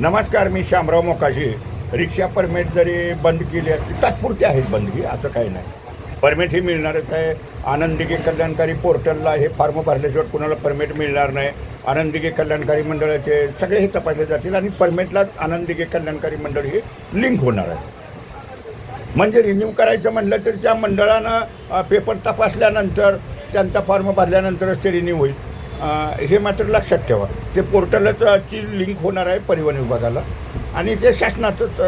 नमस्कार, मी श्यामराव मोकाशी. रिक्षा परमिट जरी बंद केली असली, तात्पुरती आहेत बंदगी, असं काही नाही. परमिट ही मिळणारच आहे. आनंदिके कल्याणकारी पोर्टलला हे फॉर्म भरल्याशिवाय कुणाला परमिट मिळणार नाही. आनंदिके कल्याणकारी मंडळाचे सगळे हे तपासले जातील आणि परमिटलाच आनंदिके कल्याणकारी मंडळ हे लिंक होणार आहे. म्हणजे रिन्यू करायचं म्हणलं तर त्या मंडळानं पेपर तपासल्यानंतर त्यांचा फॉर्म भरल्यानंतरच ते रिन्यू होईल. हे मात्र लक्षात ठेवा. ते पोर्टलच ची लिंक होणार आहे परिवहन विभागाला आणि ते शासनाचंच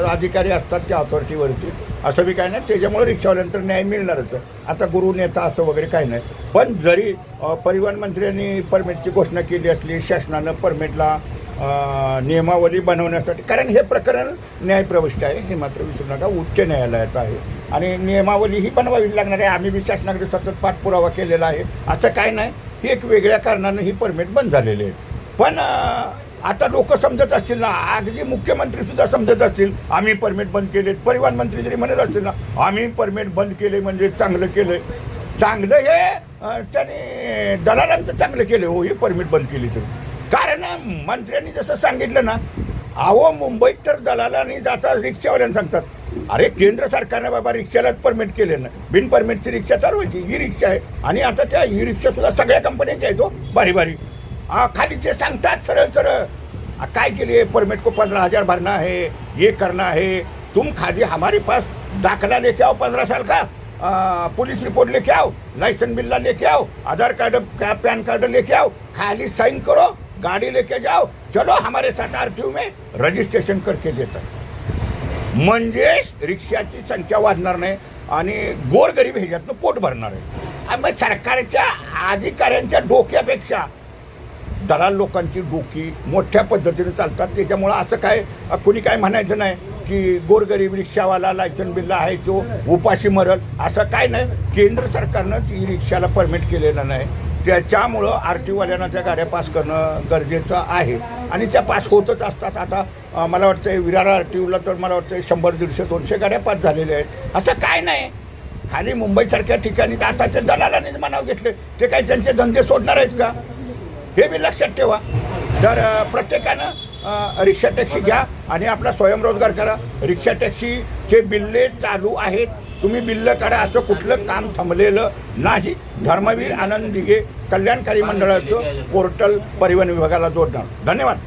अधिकारी असतात त्या ऑथॉरिटीवरती. असं बी काय नाही. त्याच्यामुळे रिक्षावाल्यांतर न्याय मिळणारच. आता गुरु नेता असं वगैरे काही नाही. पण जरी परिवहन मंत्र्यांनी परमिटची घोषणा केली असली, शासनानं परमिटला नियमावली बनवण्यासाठी, कारण हे प्रकरण न्यायप्रविष्ट आहे, हे मात्र विसरू नका, उच्च न्यायालयात आहे आणि नियमावली ही बनवावी लागणार आहे. आम्ही बी शासनाकडे सतत पाठपुरावा केलेला आहे. असं काय नाही, ही एक वेगळ्या कारणानं ही परमिट बंद झालेली आहे. पण आता लोक समजत असतील ना, अगदी मुख्यमंत्रीसुद्धा समजत असतील आम्ही परमिट बंद केले. परिवहन मंत्री जरी म्हणत असतील ना आम्ही परमिट बंद केले म्हणजे चांगलं केलं. चांगलं हे त्याने दलालांचं चांगलं केलं हो, ही परमिट बंद केली तर. कारण मंत्र्यांनी जसं सांगितलं ना, अहो मुंबईत तर दलालांनी जाता रिक्षावाल्यांना सांगतात, अरे केंद्र सरकारने बाबा रिक्षालाच परमिट केले ना, बिन परमिटची रिक्षा चालवायची. ही रिक्षा आहे आणि आता त्या ही रिक्षासुद्धा सगळ्या कंपन्यांच्या आहेत हो, बारी बारी. खाली ते सांगतात सरळ सरळ काय केली, परमिट को 15,000 भरना है, ये करना है. तुम खाली हमारे पास दाखला लेके आओ 15 साल का, पुलिस रिपोर्ट लेके आओ, लाइसेंस बिल्ला लेके आओ, आधार कार्ड पैन कार्ड लेके आओ, खाली साइन करो, गाड़ी लेके जाओ, चलो हमारे साथ आरटीओ में रजिस्ट्रेशन करके देतात. म्हणजे रिक्षाची संख्या वाढणार नाही आणि गोरगरीब ह्याच्यातनं पोट भरणार आहे. मग सरकारच्या अधिकाऱ्यांच्या डोक्यापेक्षा दलाल लोकांची डोकी मोठ्या पद्धतीने चालतात. त्याच्यामुळं असं काय कुणी काय म्हणायचं नाही की गोरगरीब रिक्षावाला लायसन बिल्ला आहे तो उपाशी मरल, असं काय नाही. केंद्र सरकारनंच ही रिक्षाला परमिट केलेलं नाही. त्याच्यामुळं आरटीओवाल्यांना त्या गाड्या पास करणं गरजेचं आहे आणि त्या पास होतच असतात. आता मला वाटतं विरार आरटीओला तर मला वाटतं 100, 150, 200 गाड्या पास झालेल्या आहेत. असं काय नाही. खाली मुंबईसारख्या ठिकाणी तर आता त्या दलालानेच मनाव घेतले, ते काही त्यांचे धंदे सोडणार आहेत का, हे बी लक्षात ठेवा. तर प्रत्येकानं रिक्षा टॅक्सी घ्या आणि आपला स्वयंरोजगार करा. रिक्षा टॅक्सीचे बिल्ले चालू आहेत, तुम्ही बिल्ल काढा. असं कुठलं काम थांबलेलं नाही. धर्मवीर आनंद दिघे कल्याणकारी मंडळाचं पोर्टल परिवहन विभागाला जोडणार. धन्यवाद.